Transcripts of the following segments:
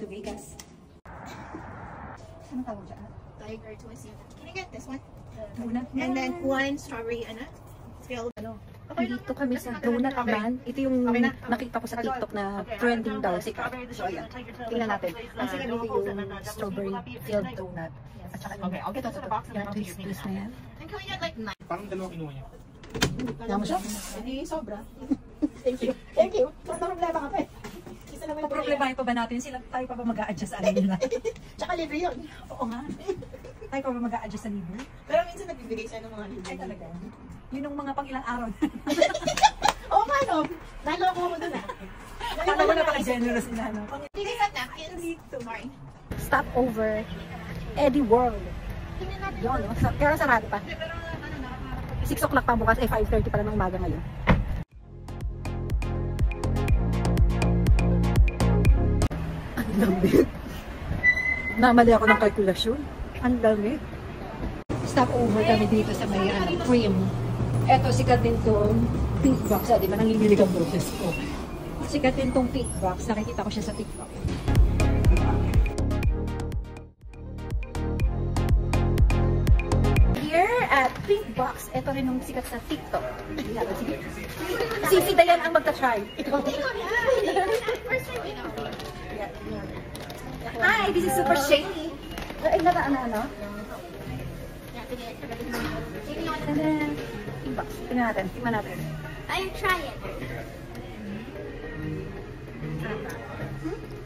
Vegas. Ano tawag dyan? Tiger twist. Can I get this one? Donut. And then one strawberry, filled. Dito kami sa Donut Man. Ito yung nakita ko sa TikTok na trending daw. Sikat. So, ayan. Tingnan natin. Ang sila dito yung strawberry filled donut. At saka yung I'll get that to the box. yung twist na yan. And can we get like 9? Parang dalawang kinuha niya. Tama siya? Hindi sobra. Thank you. Thank you. Basta problema ka pa eh. Isa lang Problemahin pa ba natin? Sila tayo pa ba mag-a-adjust sa ano nila? Tsaka libre yun. Oo nga. Tayo pa ba mag-a-adjust sa libre? Pero minsan nagbibigay siya ng mga libre. Ay talaga. Yun yung mga pang ilang araw. Oo nga no. Naloko mo dun ah. Akala ko na pala generous nila, no? Bigay sa napkins. Sorry. Stop over Eddie World. Yun, no? Pero sarado pa. 6 o'clock pa bukas, 5:30 pa lang ng umaga ngayon. Ang lamig. Namali ako ng kalkulasyon. Ang lamig. Stop over kami dito sa may cream. Eto, sikat din tong pink box. Di ba nanginginig ang boses ko? Sikat din tong pink box. Nakikita ko siya sa TikTok. Here at Pink Box, ito rin yung sikat sa TikTok. Si Dayan ang magta-try. Hi, this is super shady. Ay, ano? And then, Pink Box. Tingnan natin. I'll try it.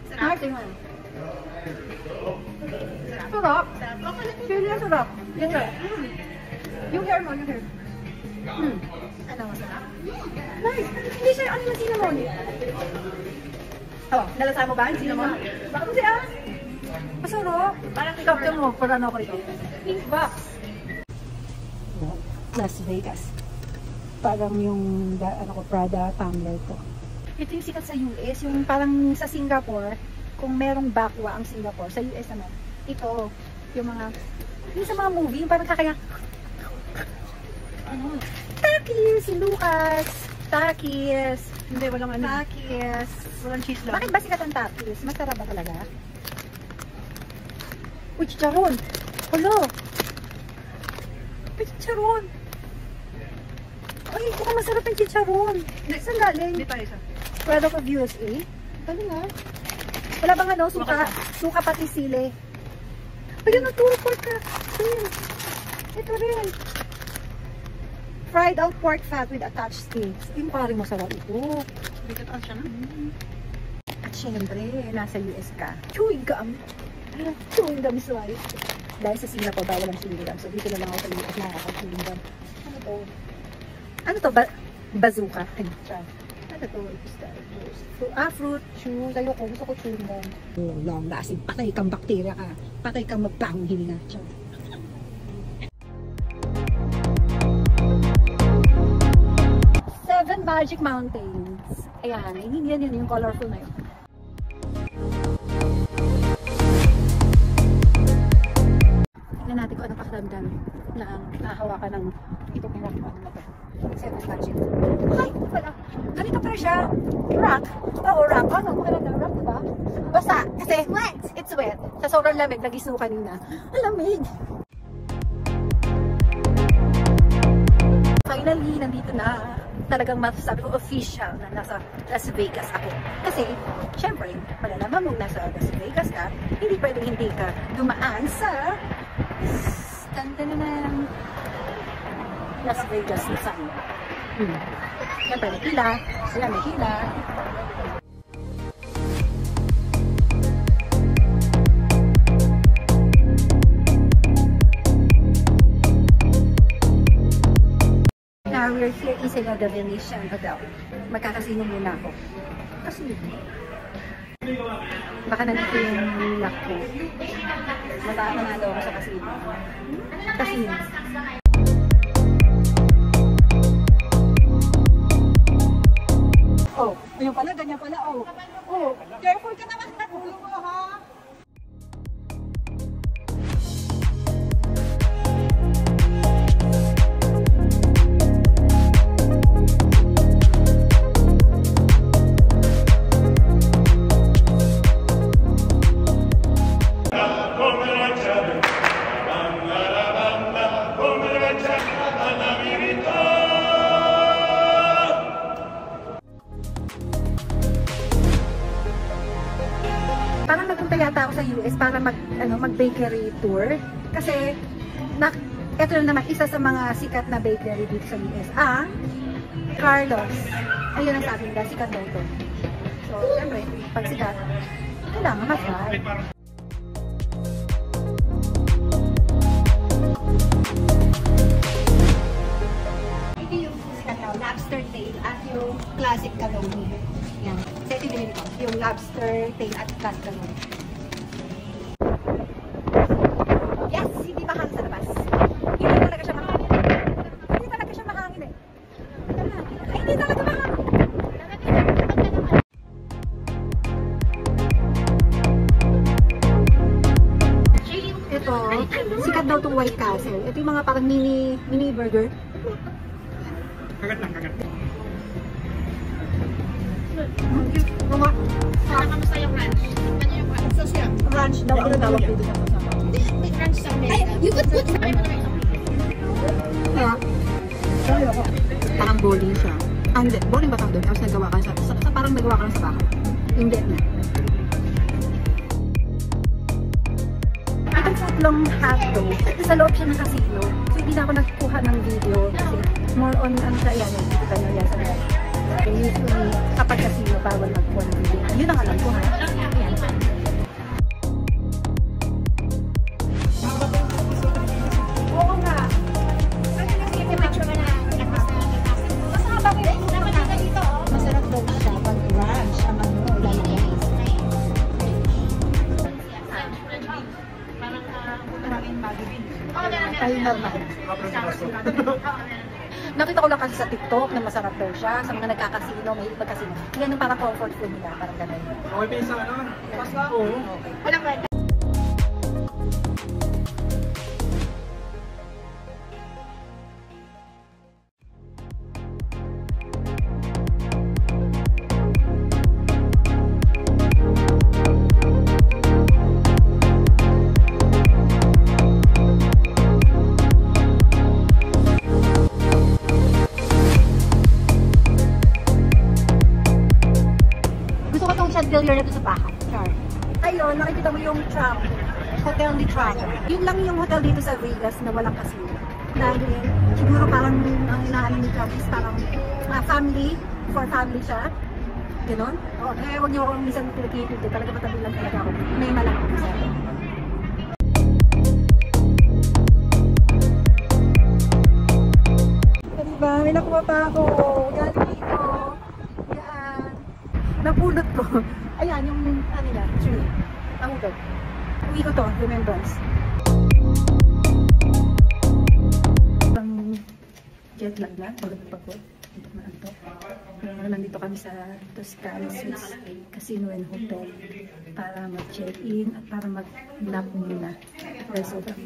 Sarap. Tingnan. Sarap. Feel niya sarap. Yan siya. Yung hair mo, yung hair. Ano masarap? Nice. Hindi siya, ano yung cinnamon? Oh, nalasa mo ba yung cinnamon? Bakit mo siya? Masarap. Parang captain mo, parang ako rito. Pink Box. Las Vegas. Parang yung Prada tumbler ko. Ito yung sikat sa US, yung parang sa Singapore, kung merong bakwa ang Singapore, sa US naman, ito, yung sa mga movie, yung parang kakaya, Takis! Si Lucas! Takis! Hindi, walang ano. Takis! Walang cheese lang. Bakit ba sikat ang Takis? Masarap ba talaga? Uy, chicharon! Hello! Uy, chicharon! Ay, mukhang masarap yung chicharon! Saan galing? Hindi tayo isa. Product of USA? Galing nga. Wala bang ano? Suka pati sili. Ayun, naturo pork ka. Ito rin. Fried out pork fat with attached steaks. Yung parang masarap ito. Dito taas siya na. At syempre, nasa US ka. Chewing gum. Chewing gum is life. Dahil sa Singapore, bawal ang chewing gum. So dito na lang ako sa US nakaka-chewing gum. Ano to? Ano to? Bazooka. Ano to? Fruit, chew. Ayoko, gusto ko chewing gum. Oh, long lasting. Patay kang bakterya ka. Patay kang magbahong hininga. Seven Magic Mountains. Ayan, hindi yan yung colorful na yun. Tingnan natin kung anong pakiramdam na nakahawakan ng itong rock na to. Seven Magic. Ay, wala. Ganito pa siya. Rock. Oo, rock. Ano? Pakiramdam rock, diba? Basta, kasi wet. It's wet. Sa sobrang lamig, nag-isno kanina. Ang lamig. Finally, nandito na. Talagang masasabi ko official na nasa Las Vegas ako. Kasi, syempre, malalaman mo nasa Las Vegas ka, hindi pwedeng hindi ka dumaan sa Las Vegas na saan. Syempre, may hila. Ayan, may hila. We're here in the Venetian Hotel. Magkakasino muna ako. Kasi baka nandito yung luck ko. Manalo ako sa casino. Casino. Oh, ayun pala, ganyan pala. Oh, careful ka naman. Ulo mo, ha? sa US para mag bakery tour. Kasi ito na naman isa sa mga sikat na bakery dito sa US. Carlos. Ayun ang sabi nila, sikat daw ito. So, siyempre, pag sikat, kailangan ma-try. Ito yung sikat daw, lobster tail at yung classic cannoli. Yan. So, ito binili ko, yung lobster tail at classic cannoli. Yes! Hindi mahangin sa labas. Hindi talaga siya mahangin. Hindi talaga siya mahangin eh. Ay, hindi talaga mahangin. Ito, sikat daw itong White Castle. Ito yung mga parang mini burger. Kagat lang, kagat. Kamusta yung ranch? Ano yung ranch? Sauce yan. Ranch daw, ano tawag dito sa kasama? Hindi, ranch sa Amerika. You could put it. Kaya, parang bowling siya. Hindi, bowling ba tawag doon? Tapos nagawa ka sa parang nagawa ka lang sa bahay. Hindi na. Itong footlong hotdog, sa loob siya ng casino. So, hindi na ako nagkuha ng video kasi more on ano siya yan. Dito tayo yan sa loob. Usually, kapag casino, bawal magkuha ng video. Yun ang alam ko ha. Yan. Oo nga. Picture mo na. Masarap daw siya pag ranch ang lalagay. Ay, normal. Nakita ko lang kasi sa TikTok na masarap daw siya. Sa mga nagkakasino, may magkasino. Yan yung parang comfort food nila. Parang ganun. Okay pa yung sa ano? Pasta? Oo. Walang kwenta. Chandelier na ito sa bahay. Sure. Ayun, nakikita mo yung Trump. Hotel ni Trump. Yun lang yung hotel dito sa Vegas na walang casino. Dahil siguro parang ang inaano ni Trump is parang family, for family siya. Ganon. O, huwag niyo akong minsan pinag-iipin. Talaga matabi lang talaga ako. May malaki ko sa akin. Diba? May nakuha pa ako. Galing dito. Napulot ko. Ayan, yung ano nila, tree. Nahulog. Uwi ko to, remembrance. Jet lag lang, pagod pagod. Nandito kami sa Toscana Swiss Casino and Hotel para mag-check-in at para mag-nap muna. Dahil sobrang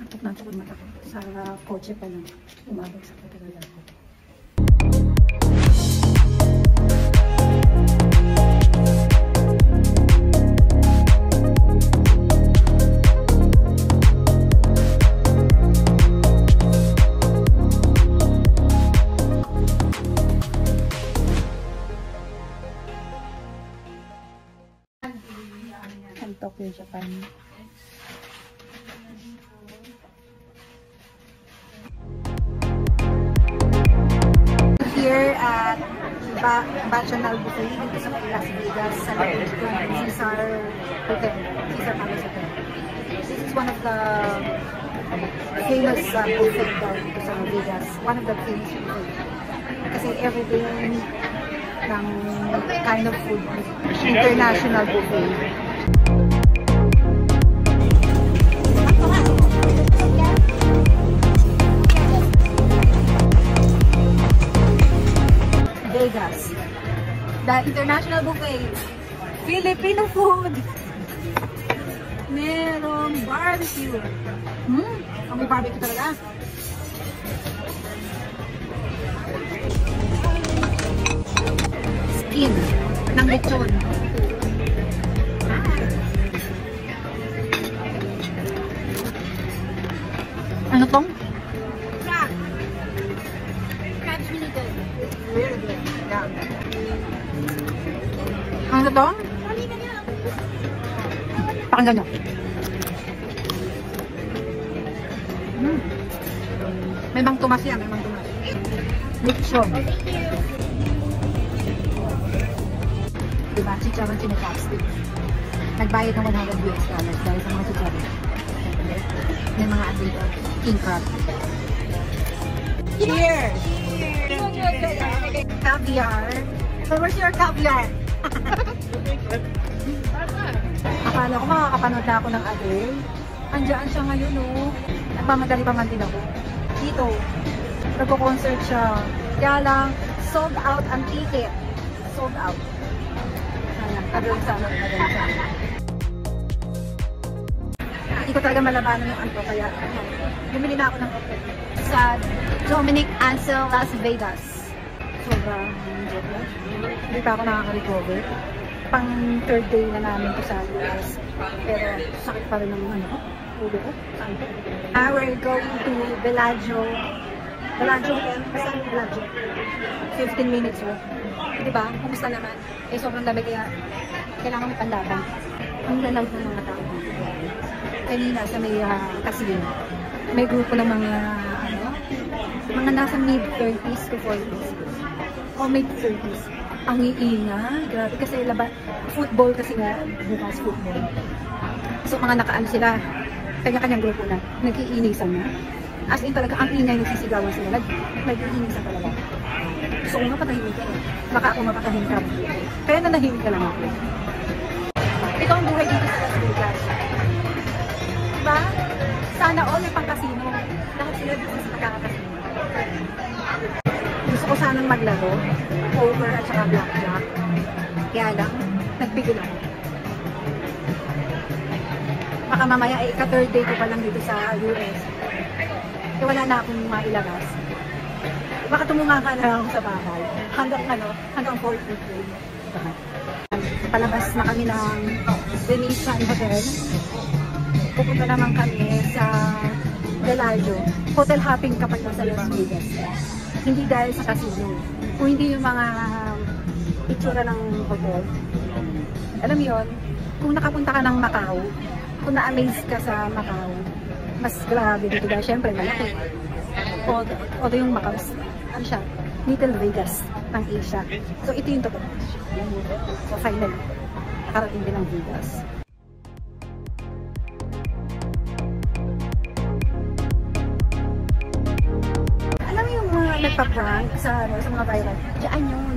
antok na ako mata ko. Sa kotse pa lang, umabot sa katagal ako. Tokyo, Japan. Here at Bachanal Buffet dito sa Las Vegas sa Caesar Hotel. Caesar Palace Hotel. This is one of the famous buffet dito sa Vegas. One of the famous buffet. Kasi everything ng kind of food. International buffet. Vegas. The International Buffet. Filipino food. Merong barbecue. May barbecue talaga. Skin ng lechon. Ano tong? Crab. Crab's really good. Very good. Yeah. Ano to? Pakinggan nyo. May Mang Tomas yan, may Mang Tomas. Lechon. Diba? Chicharon chinechopstick. Nagbayad ng $100 dahil sa mga chicharon. May mga atin king crab. Cheers! Caviar. So where's your caviar? Akala ko makakapanood na ako ng Adele. Andiyan siya ngayon, oh. Nagmamadali pa man din ako. Dito. Nagko-concert siya. Kaya lang, sold out ang ticket. Sold out. Adele sana. Hindi ko talaga malabanan yung ano, kaya bumili na ako ng hotel sa Dominic Ansel, Las Vegas. Sobrang jet lag. Hindi pa ako nakaka-recover. Pang third day na namin ko sa US. Pero sakit pa rin ng ano, ulo ko. We're going to Bellagio. Bellagio Hotel. Basta Bellagio. 15 minutes walk. Diba? Kumusta naman? Eh sobrang lamig kaya kailangan may panlaban. Ang lalaw ng mga tao. Kanina sa may casino. May grupo ng mga nasa mid-30s to 40s. O mid-30s. Ang iinga. Grabe kasi football kasi nga. Bukas football. So mga nakaano sila. Kanya-kanyang grupo na. Nag-iinisan na. As in talaga, ang ingay nagsisigawan sila. Nag-iinisan talaga. So kung mapatahimik ka, baka ako mapatahimik ka. Kaya nanahimik ka lang ako. Ito ang buhay dito sa Las Vegas. Diba? Sana all may pang-casino. Lahat sila dito sa pagkakasino. Gusto ko sanang maglaro. Poker at saka blackjack. Kaya lang, nagpigil ako. Baka mamaya ay ika-third day ko pa lang dito sa US. Eh wala na akong mailabas. Baka tumunga ka na ako sa bahay. Hanggang 4th day. Palabas na kami ng Venetian Hotel. Pupunta naman kami sa Bellagio. Hotel hopping kapag nasa Las Vegas. Hindi dahil sa casino. Kung hindi yung mga itsura ng hotel. Alam mo yun, kung nakapunta ka ng Macau, kung na-amaze ka sa Macau, mas grabe dito dahil syempre malaki. O yung Macau, ano siya? Little Vegas ng Asia. So ito yung totoo. So finally, nakarating din ang Vegas. Alam mo yung mga nagpa-prank sa mga viral? Diyan yun.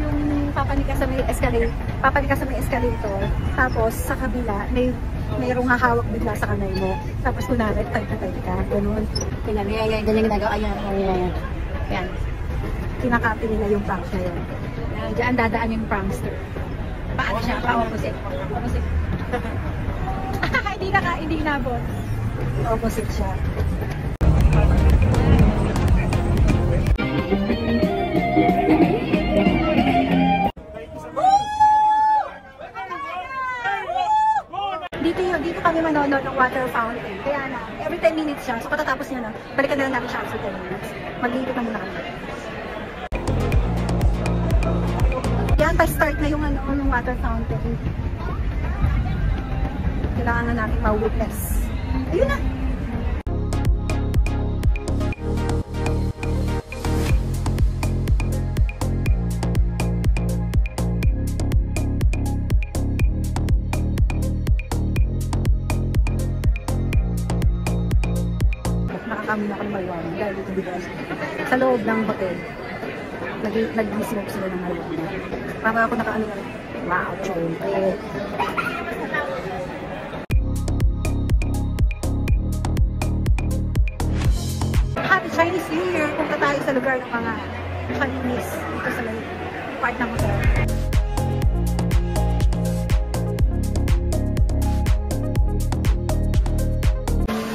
Yung papanika sa may escalator, tapos sa kabila, mayroong hahawak bigla sa kamay mo. Tapos kunwari, type ka, ganun. Ganyan ginagawa, yan. Kinakapi nila yung prank na yun. Diyan dadaan yung prankster. Paano siya? Pa-opposite. Hindi inabot. Opposite siya. Dito kami manonood ng water fountain. Kaya na, every 10 minutes siya. So patatapos niya na, balikan na lang natin siya after 10 minutes. Mag-iikot na muna kami. Yan, pa-start na yung water fountain. Kailangan na natin ma-witness. Ayun na! Nakakamin ako ng marijuana dahil dito bigas. Sa loob ng hotel, nag-smoke sila ng marijuana. Para ako nakaano na rin. Wow, syempre. Happy Chinese New Year! Punta tayo sa lugar ng mga Chinese dito sa part ng hotel.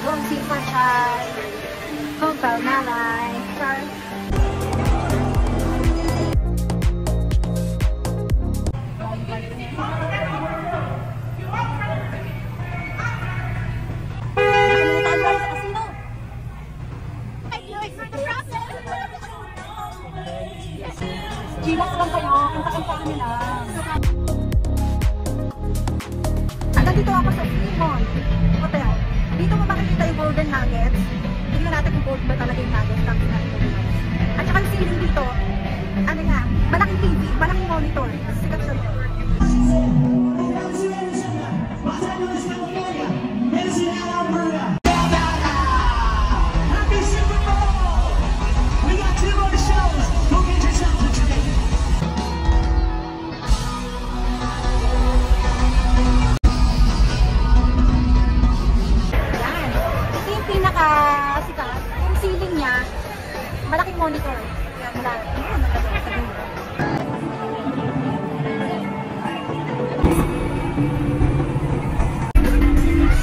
Gong Si Fa Chai, Hong Bao Malay, Chillax lang kayo, kanta-kanta nila. Nandito ako sa Fremont Hotel. Dito mo makikita yung golden nuggets. Tingnan natin kung gold ba talaga yung nuggets. At saka yung ceiling dito, ano nga, malaking TV, malaking monitor. Sikat siya. Happy Super Bowl! We got 2 more shows. Go get yourself a drink. Yan. Ito yung pinaka-sikat. Yung ceiling niya, malaking monitor. Kaya malaki. Ano na ba? Sabihin ko.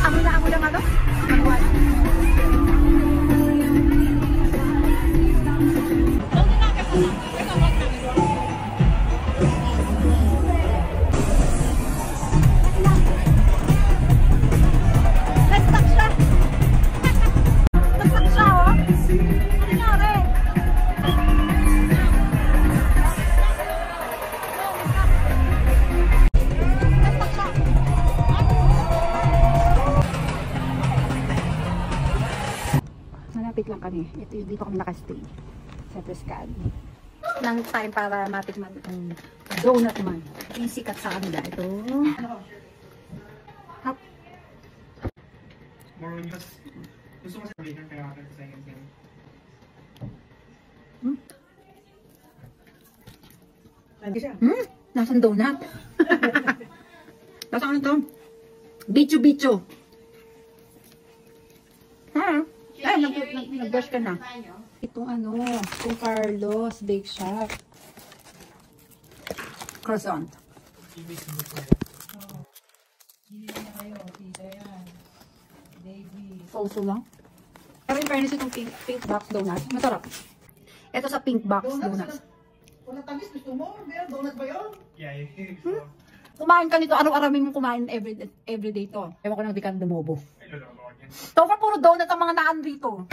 Amo na nga doon. Wala. Nag-stuck siya. Nag-stuck siya, oh. Ano nangyari? Nag-stuck siya. Malapit lang kami. Ito yung dito kami nakastay. Sa Prescad. Nang time para matikman itong donut man. Yung sikat sa kanila. Ito. Hap. More on mas gusto ko sabihin kaya ako sa inyo. Nasaan donut? Nasaan ito? Bicho-bicho. Ha? Ay, nag-brush ka na. Itong ano, itong Carlos Bake Shop. Croissant. Also lang. Pero in fairness itong pink box donuts, masarap. Ito sa pink box donuts. Wala tamis, gusto mo? Meron donut ba yun? Yeah, Kumain ka nito, araw-araw mo kumain everyday to. Ewan ko nang di ka dumobo. I don't know. Ito ka puro donut ang mga naan rito.